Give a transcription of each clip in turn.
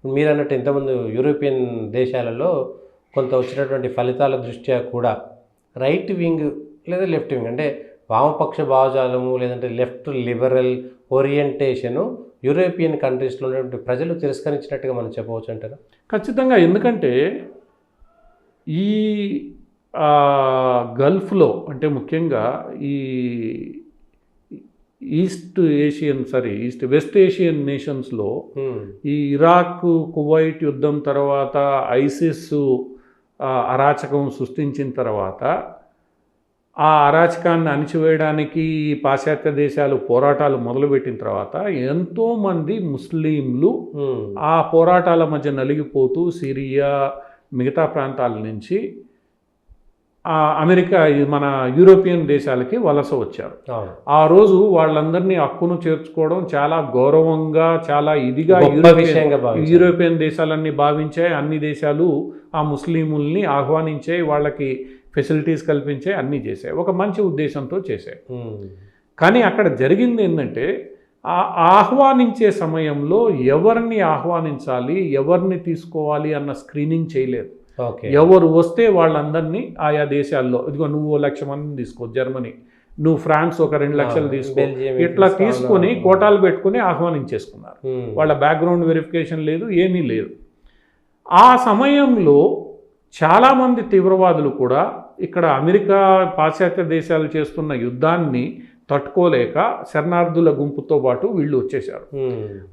మీరు అన్నట్టు ఇంతకుముందు యూరోపియన్ దేశాలలో కొంత వచ్చినటువంటి ఫలితాల దృష్ట్యా కూడా రైట్ వింగ్ లేదా లెఫ్ట్ వింగ్ అంటే వామపక్ష భావజాలము లేదంటే లెఫ్ట్ లిబరల్ ఓరియంటేషను యూరోపియన్ కంట్రీస్లో ఉన్నటువంటి ప్రజలు తిరస్కరించినట్టుగా మనం చెప్పవచ్చు అంటారా? ఖచ్చితంగా. ఎందుకంటే ఈ గల్ఫ్లో అంటే ముఖ్యంగా ఈ వెస్ట్ ఏషియన్ నేషన్స్లో ఈ ఇరాక్ కువైట్ యుద్ధం తర్వాత ఐసిస్ అరాచకం సృష్టించిన తర్వాత ఆ అరాచకాన్ని అణిచివేయడానికి పాశ్చాత్య దేశాలు పోరాటాలు మొదలుపెట్టిన తర్వాత ఎంతోమంది ముస్లింలు ఆ పోరాటాల మధ్య నలిగిపోతూ సిరియా మిగతా ప్రాంతాల నుంచి అమెరికా మన యూరోపియన్ దేశాలకి వలస వచ్చారు. ఆ రోజు వాళ్ళందరినీ హక్కును చేర్చుకోవడం చాలా గౌరవంగా చాలా ఇదిగా యూరోపియన్ దేశాలన్నీ భావించాయి. అన్ని దేశాలు ఆ ముస్లింల్ని ఆహ్వానించాయి, వాళ్ళకి ఫెసిలిటీస్ కల్పించాయి, అన్నీ చేశాయి, ఒక మంచి ఉద్దేశంతో చేశాయి. కానీ అక్కడ జరిగింది ఏంటంటే ఆహ్వానించే సమయంలో ఎవరిని ఆహ్వానించాలి ఎవరిని తీసుకోవాలి అన్న స్క్రీనింగ్ చేయలేదు. ఎవరు వస్తే వాళ్ళందరినీ ఆయా దేశాల్లో ఇదిగో నువ్వు 1,00,000 మందిని తీసుకో జర్మనీ, నువ్వు ఫ్రాన్స్ ఒక 2 లక్షలు తీసుకో, ఇట్లా తీసుకొని కోటాలు పెట్టుకుని ఆహ్వానించేసుకున్నారు. వాళ్ళ బ్యాక్గ్రౌండ్ వెరిఫికేషన్ లేదు, ఏమీ లేదు. ఆ సమయంలో చాలామంది తీవ్రవాదులు కూడా ఇక్కడ అమెరికా పాశ్చాత్య దేశాలు చేస్తున్న యుద్ధాన్ని తట్టుకోలేక శరణార్థుల గుంపుతో పాటు వీళ్ళు వచ్చేశారు.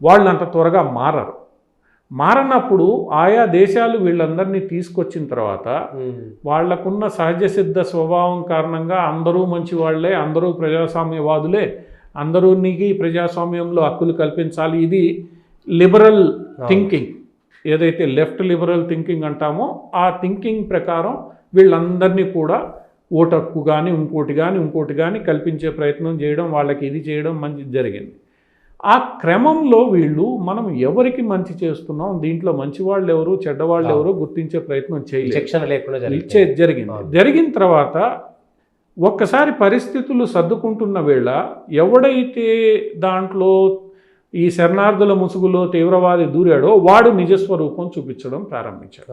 వాళ్ళు అంత త్వరగా మారనప్పుడు ఆయా దేశాలు వీళ్ళందరినీ తీసుకొచ్చిన తర్వాత వాళ్లకున్న సహజ సిద్ధ స్వభావం కారణంగా అందరూ మంచి వాళ్లే, అందరూ ప్రజాస్వామ్యవాదులే, అందరూనికి ప్రజాస్వామ్యంలో హక్కులు కల్పించాలి, ఇది లిబరల్ థింకింగ్, ఏదైతే లెఫ్ట్ లిబరల్ థింకింగ్ అంటామో ఆ థింకింగ్ ప్రకారం వీళ్ళందరినీ కూడా ఓటు హక్కు కానీ ఇంకోటి కానీ కల్పించే ప్రయత్నం చేయడం, వాళ్ళకి ఇది చేయడం మంచి జరిగింది. ఆ క్రమంలో వీళ్ళు మనం ఎవరికి మంచి చేస్తున్నాం, దీంట్లో మంచివాళ్ళు ఎవరు చెడ్డవాళ్ళు ఎవరు గుర్తించే ప్రయత్నం జరిగిన తర్వాత ఒక్కసారి పరిస్థితులు సర్దుకుంటున్న వేళ ఎవడైతే దాంట్లో ఈ శరణార్థుల ముసుగులో తీవ్రవాది దూరాడో వాడు నిజస్వరూపం చూపించడం ప్రారంభించాడు.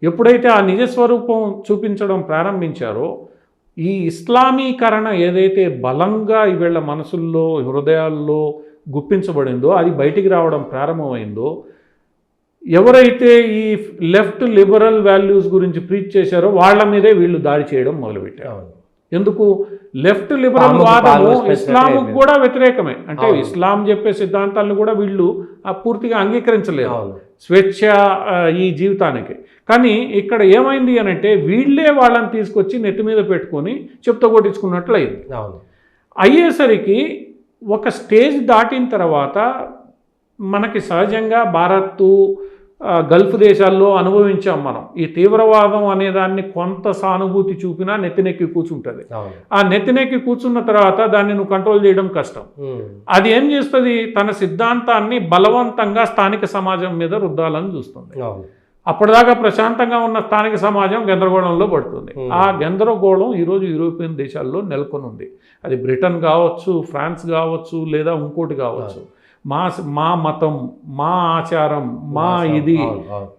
ఎప్పుడైతే ఆ నిజస్వరూపం చూపించడం ప్రారంభించారో ఈ ఇస్లామీకరణ ఏదైతే బలంగా వీళ్ళ మనసుల్లో హృదయాల్లో గుప్పించబడిందో అది బయటికి రావడం ప్రారంభమైందో, ఎవరైతే ఈ లెఫ్ట్ లిబరల్ వాల్యూస్ గురించి ప్రీచ్ చేశారో వాళ్ళ మీదే వీళ్ళు దాడి చేయడం మొదలుపెట్టారు. ఎందుకు? లెఫ్ట్ లిబరల్ వాదము ఇస్లాంకు కూడా వ్యతిరేకమే. అంటే ఇస్లాం చెప్పే సిద్ధాంతాలను కూడా వీళ్ళు పూర్తిగా అంగీకరించలేదు స్వేచ్ఛ ఈ జీవితానికి. కానీ ఇక్కడ ఏమైంది అని అంటే వీళ్ళే వాళ్ళని తీసుకొచ్చి నెత్తి మీద పెట్టుకొని చెప్త కొట్టించుకున్నట్లు అయ్యేసరికి ఒక స్టేజ్ దాటిన తర్వాత మనకి సహజంగా భారత్ గల్ఫ్ దేశాల్లో అనుభవించాం మనం. ఈ తీవ్రవాదం అనేదాన్ని కొంత సానుభూతి చూపినా నెత్తినెక్కి కూర్చుంటుంది. ఆ నెత్తినెక్కి కూర్చున్న తర్వాత దాన్ని నువ్వు కంట్రోల్ చేయడం కష్టం. అది ఏం చేస్తుంది? తన సిద్ధాంతాన్ని బలవంతంగా స్థానిక సమాజం మీద రుద్దాలని చూస్తుంది. అప్పటిదాకా ప్రశాంతంగా ఉన్న స్థానిక సమాజం గందరగోళంలో పడుతుంది. ఆ గందరగోళం ఈరోజు యూరోపియన్ దేశాల్లో నెలకొని ఉంది. అది బ్రిటన్ కావచ్చు, ఫ్రాన్స్ కావచ్చు, లేదా ఇంకోటి కావచ్చు. మా మతం, మా ఆచారం,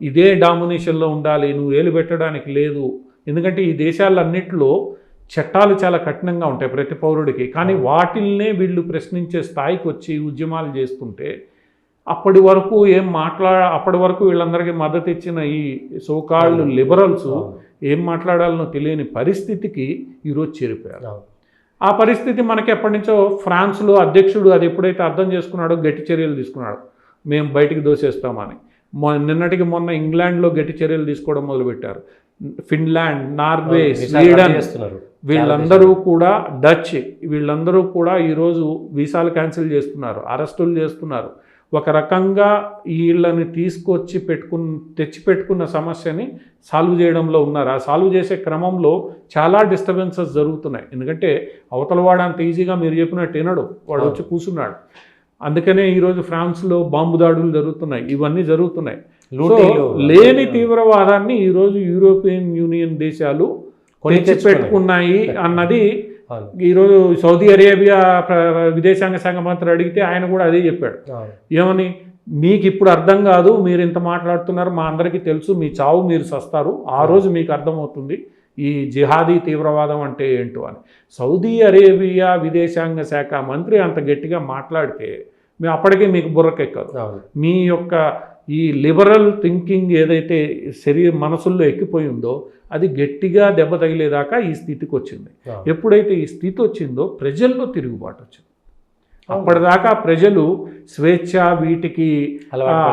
ఇదే డామినేషన్లో ఉండాలి, నువ్వు ఏలు పెట్టడానికి లేదు. ఎందుకంటే ఈ దేశాలన్నింటిలో చట్టాలు చాలా కఠినంగా ఉంటాయి ప్రతి పౌరుడికి. కానీ వాటిల్నే వీళ్ళు ప్రశ్నించే స్థాయికి వచ్చి ఉద్యమాలు చేస్తుంటే అప్పటి వరకు వీళ్ళందరికీ మద్దతు ఇచ్చిన ఈ సోకాళ్ళు లిబరల్స్ ఏం మాట్లాడాలనో తెలియని పరిస్థితికి ఈరోజు చేరిపోయారు. ఆ పరిస్థితి మనకి ఎప్పటి నుంచో ఫ్రాన్స్లో అధ్యక్షుడు అది ఎప్పుడైతే అర్థం చేసుకున్నాడో గట్టి చర్యలు తీసుకున్నాడు, మేము బయటికి దోసేస్తామని. నిన్నటికి మొన్న ఇంగ్లాండ్లో గట్టి చర్యలు తీసుకోవడం మొదలుపెట్టారు. ఫిన్లాండ్, నార్వే, స్వీడన్ వీళ్ళందరూ కూడా, డచ్ వీళ్ళందరూ కూడా ఈరోజు వీసాలు క్యాన్సిల్ చేస్తున్నారు, అరెస్టులు చేస్తున్నారు. ఒక రకంగా వీళ్ళని తీసుకొచ్చి తెచ్చిపెట్టుకున్న సమస్యని సాల్వ్ చేయడంలో ఉన్నారు. ఆ సాల్వ్ చేసే క్రమంలో చాలా డిస్టర్బెన్సెస్ జరుగుతున్నాయి. ఎందుకంటే అవతల వాడు అంత ఈజీగా మీరు చెప్పినట్టు వినడు, వాడు వచ్చి కూర్చున్నాడు. అందుకనే ఈరోజు ఫ్రాన్స్లో బాంబు దాడులు జరుగుతున్నాయి, ఇవన్నీ జరుగుతున్నాయి. లేని తీవ్రవాదాన్ని ఈరోజు యూరోపియన్ యూనియన్ దేశాలు తెచ్చిపెట్టుకున్నాయి అన్నది ఈరోజు సౌదీ అరేబియా విదేశాంగ శాఖ మంత్రి అడిగితే ఆయన కూడా అదే చెప్పాడు. ఏమని? మీకు ఇప్పుడు అర్థం కాదు, మీరు ఇంత మాట్లాడుతున్నారు, మా అందరికీ తెలుసు, మీ చావు మీరు సస్తారు, ఆ రోజు మీకు అర్థమవుతుంది ఈ జిహాదీ తీవ్రవాదం అంటే ఏంటో అని. సౌదీ అరేబియా విదేశాంగ శాఖ మంత్రి అంత గట్టిగా మాట్లాడితే మేము అప్పటికే మీకు బుర్రకెక్కదు. మీ యొక్క ఈ లిబరల్ థింకింగ్ ఏదైతే మనసుల్లో ఎక్కిపోయిందో అది గట్టిగా దెబ్బ తగిలేదాకా ఈ స్థితికి వచ్చింది. ఎప్పుడైతే ఈ స్థితి వచ్చిందో ప్రజల్లో తిరుగుబాటు వచ్చింది. అప్పటిదాకా ప్రజలు స్వేచ్ఛ వీటికి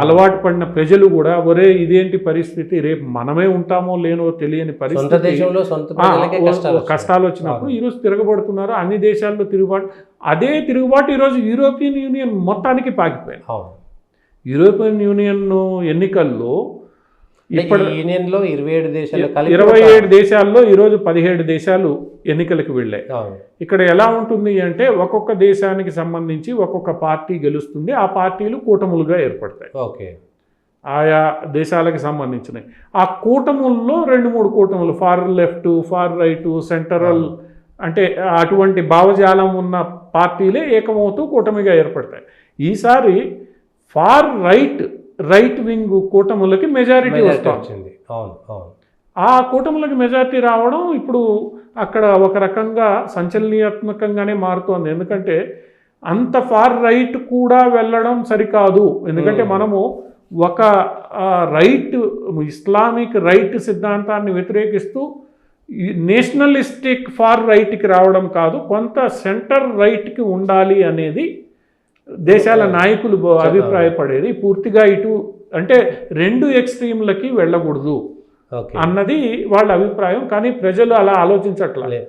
అలవాటు పడిన ప్రజలు కూడా ఒరే ఇదేంటి పరిస్థితి, రేపు మనమే ఉంటామో లేనో తెలియని పరిస్థితి, కష్టాలు వచ్చినప్పుడు ఈరోజు తిరగబడుతున్నారు. అన్ని దేశాల్లో తిరుగుబాటు, అదే తిరుగుబాటు ఈరోజు యూరోపియన్ యూనియన్ మొత్తానికి పాకిపోయింది. యూరోపియన్ యూనియన్ ఎన్నికల్లో ఇప్పుడు యూనియన్లో 27 దేశాల్లో ఈరోజు 17 దేశాలు ఎన్నికలకు వెళ్ళాయి. ఇక్కడ ఎలా ఉంటుంది అంటే ఒక్కొక్క దేశానికి సంబంధించి ఒక్కొక్క పార్టీ గెలుస్తుంది, ఆ పార్టీలు కూటములుగా ఏర్పడతాయి. ఆయా దేశాలకు సంబంధించినవి. ఆ కూటముల్లో 2-3 కూటములు, far left, far right, central అంటే అటువంటి భావజాలం ఉన్న పార్టీలే ఏకమవుతూ కూటమిగా ఏర్పడతాయి. ఈసారి ఫార్ రైట్ వింగ్ కూటములకి మెజారిటీ వచ్చింది. ఆ కూటములకి మెజారిటీ రావడం ఇప్పుడు అక్కడ ఒక రకంగా సంచలనాత్మకంగానే మారుతోంది. ఎందుకంటే అంత ఫార్ రైట్ కూడా వెళ్ళడం సరికాదు. ఎందుకంటే మనము ఒక ఇస్లామిక్ రైట్ సిద్ధాంతాన్ని వ్యతిరేకిస్తూ నేషనలిస్టిక్ ఫార్ రైట్కి రావడం కాదు, కొంత సెంటర్ రైట్కి ఉండాలి అనేది దేశాల నాయకులు అభిప్రాయపడేది. పూర్తిగా ఇటు అంటే 2 ఎక్స్ట్రీమ్లకి వెళ్ళకూడదు అన్నది వాళ్ళ అభిప్రాయం. కానీ ప్రజలు అలా ఆలోచించట్లే.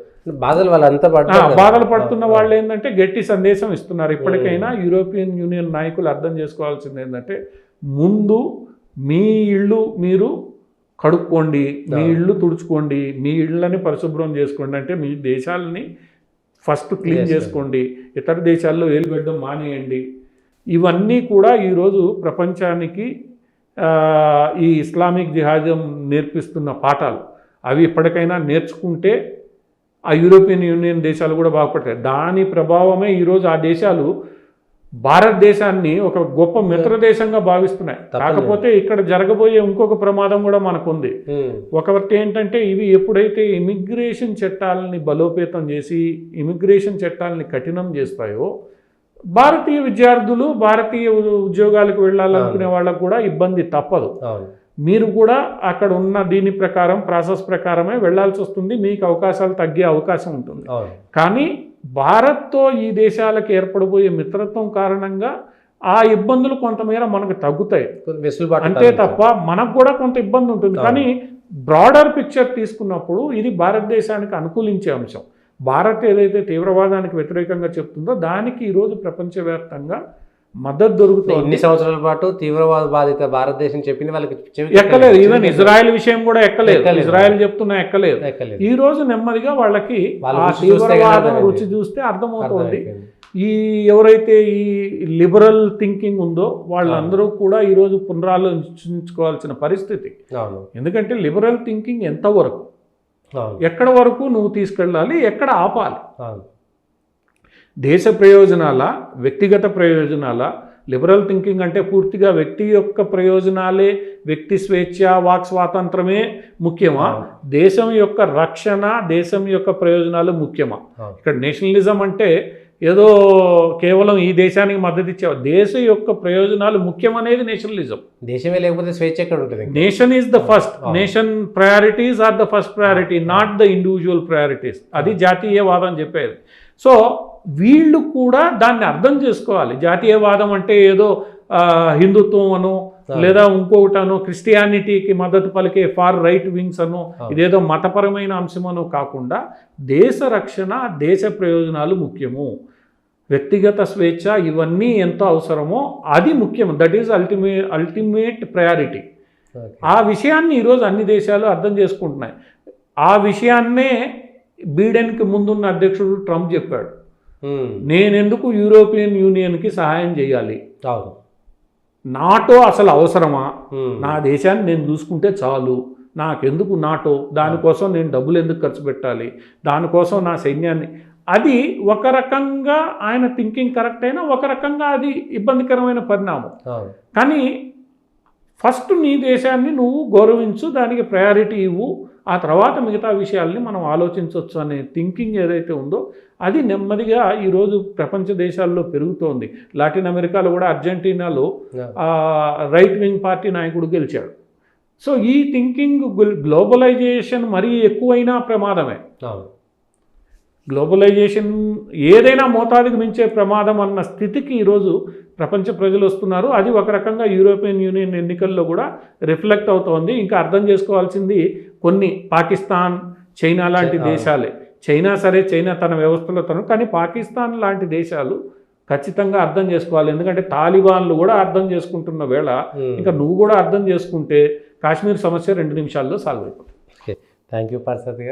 బాధలు పడుతున్న వాళ్ళు ఏంటంటే గట్టి సందేశం ఇస్తున్నారు. ఇప్పటికైనా యూరోపియన్ యూనియన్ నాయకులు అర్థం చేసుకోవాల్సింది ఏంటంటే ముందు మీ ఇళ్ళు మీరు కడుక్కోండి, మీ ఇళ్ళు తుడుచుకోండి, మీ ఇళ్ళని పరిశుభ్రం చేసుకోండి, అంటే మీ దేశాలని ఫస్ట్ క్లీన్ చేసుకోండి, ఇతర దేశాల్లో ఏలుబెట్టడం మానేయండి. ఇవన్నీ కూడా ఈరోజు ప్రపంచానికి ఈ ఇస్లామిక్ జిహాదం నేర్పిస్తున్న పాఠాలు. అవి ఇప్పటికైనా నేర్చుకుంటే ఆ యూరోపియన్ యూనియన్ దేశాలు కూడా బాగుపడతాయి. దాని ప్రభావమే ఈరోజు ఆ దేశాలు భారతదేశాన్ని ఒక గొప్ప మిత్ర దేశంగా భావిస్తున్నాయి. కాకపోతే ఇక్కడ జరగబోయే ఇంకొక ప్రమాదం కూడా మనకుంది. ఒకటి ఏంటంటే ఇవి ఎప్పుడైతే ఇమిగ్రేషన్ చట్టాలని బలోపేతం చేసి ఇమిగ్రేషన్ చట్టాలని కఠినం చేస్తాయో భారతీయ విద్యార్థులు భారతీయ ఉద్యోగాలకు వెళ్ళాలనుకునే వాళ్ళకు కూడా ఇబ్బంది తప్పదు. మీరు కూడా అక్కడ ఉన్న దీని ప్రకారం ప్రాసెస్ ప్రకారమే వెళ్లాల్సి వస్తుంది, మీకు అవకాశాలు తగ్గే అవకాశం ఉంటుంది. కానీ భారత్తో ఈ దేశాలకు ఏర్పడబోయే మిత్రత్వం కారణంగా ఆ ఇబ్బందులు కొంతమేర మనకు తగ్గుతాయి అంతే తప్ప మనకు కూడా కొంత ఇబ్బంది ఉంటుంది. కానీ బ్రాడర్ పిక్చర్ తీసుకున్నప్పుడు ఇది భారతదేశానికి అనుకూలించే అంశం. భారత్ ఏదైతే తీవ్రవాదానికి వ్యతిరేకంగా చెప్తుందో దానికి ఈరోజు ప్రపంచవ్యాప్తంగా మద్దతు దొరుకుతుంది. ఇన్ని సంవత్సరాల పాటు తీవ్రవాద బాధిత భారతదేశం చెప్పింది వాళ్ళకి ఎక్కలేదు. ఈవెన్ ఇజ్రాయెల్ విషయం కూడా ఎక్కలేదు. ఇజ్రాయెల్ చెప్తున్నా ఎక్కలేదు. ఈ రోజు నెమ్మదిగా వాళ్ళకి ఆ తీవ్రవాదం రుచి చూస్తే అర్థమవుతుంది. ఈ ఎవరైతే ఈ లిబరల్ థింకింగ్ ఉందో వాళ్ళందరూ కూడా ఈరోజు పునరాలోచించుకోవాల్సిన పరిస్థితి. ఎందుకంటే లిబరల్ థింకింగ్ ఎంతవరకు, ఎక్కడ వరకు నువ్వు తీసుకెళ్ళాలి, ఎక్కడ ఆపాలి, దేశ ప్రయోజనాల వ్యక్తిగత ప్రయోజనాల. లిబరల్ థింకింగ్ అంటే పూర్తిగా వ్యక్తి యొక్క ప్రయోజనాలే, వ్యక్తి స్వేచ్ఛ వాక్ స్వాతంత్రమే ముఖ్యమా, దేశం యొక్క రక్షణ దేశం యొక్క ప్రయోజనాలు ముఖ్యమా? ఇక్కడ నేషనలిజం అంటే ఏదో కేవలం ఈ దేశానికి మద్దతు ఇచ్చే, దేశం యొక్క ప్రయోజనాలు ముఖ్యమనేది నేషనలిజం. దేశమే లేకపోతే స్వేచ్ఛ ఎక్కడ ఉంటుంది? Nation is the first, nation priorities are the first priority, not the individual priorities. అది జాతీయవాదం చెప్పేది. సో వీళ్ళు కూడా దాన్ని అర్థం చేసుకోవాలి. జాతీయవాదం అంటే ఏదో హిందుత్వం అను లేదా ఇంకొకటను క్రిస్టియానిటీకి మద్దతు పలికే ఫార్ రైట్ వింగ్స్ అను ఇదేదో మతపరమైన అంశమను కాకుండా దేశ రక్షణ దేశ ప్రయోజనాలు ముఖ్యము, వ్యక్తిగత స్వేచ్ఛ ఇవన్నీ ఎంతో అవసరమో అది ముఖ్యం. That is ultimate priority. ఆ విషయాన్ని ఈరోజు అన్ని దేశాలు అర్థం చేసుకుంటున్నాయి. ఆ విషయాన్నే బైడెన్కి ముందున్న అధ్యక్షుడు ట్రంప్ చెప్పాడు, నేనెందుకు యూరోపియన్ యూనియన్కి సహాయం చేయాలి, నాటో అసలు అవసరమా, నా దేశాన్ని నేను చూసుకుంటే చాలు, నాకెందుకు నాటో, దానికోసం నేను డబ్బులు ఎందుకు ఖర్చు పెట్టాలి, దానికోసం నా సైన్యాన్ని అది ఒక రకంగా ఆయన థింకింగ్ కరెక్ట్ అయినా ఒక రకంగా అది ఇబ్బందికరమైన పరిణామం. అవును. కానీ ఫస్ట్ నీ దేశాన్ని నువ్వు గౌరవించు, దానికి ప్రయారిటీ ఇవ్వు, ఆ తర్వాత మిగతా విషయాల్ని మనం ఆలోచించవచ్చు అనే థింకింగ్ ఏదైతే ఉందో అది నెమ్మదిగా ఈరోజు ప్రపంచ దేశాల్లో పెరుగుతోంది. లాటిన్ అమెరికాలో కూడా అర్జెంటీనాలో రైట్ వింగ్ పార్టీ నాయకుడు గెలిచాడు. సో ఈ థింకింగ్ గ్లోబలైజేషన్ మరీ ఎక్కువైనా ప్రమాదమే. అవును. గ్లోబలైజేషన్ ఏదైనా మోతాదుకు మించే ప్రమాదం అన్న స్థితికి ఈరోజు ప్రపంచ ప్రజలు వస్తున్నారు. అది ఒక రకంగా యూరోపియన్ యూనియన్ ఎన్నికల్లో కూడా రిఫ్లెక్ట్ అవుతోంది. ఇంకా అర్థం చేసుకోవాల్సింది కొన్ని పాకిస్తాన్, చైనా లాంటి దేశాలే. చైనా సరే, చైనా తన వ్యవస్థలో కానీ పాకిస్తాన్ లాంటి దేశాలు ఖచ్చితంగా అర్థం చేసుకోవాలి. ఎందుకంటే తాలిబాన్లు కూడా అర్థం చేసుకుంటున్న వేళ ఇంకా నువ్వు కూడా అర్థం చేసుకుంటే కాశ్మీర్ సమస్య 2 నిమిషాల్లో సాల్వ్ అయిపోతుంది. థ్యాంక్ యూ పార్థసారథి గారు.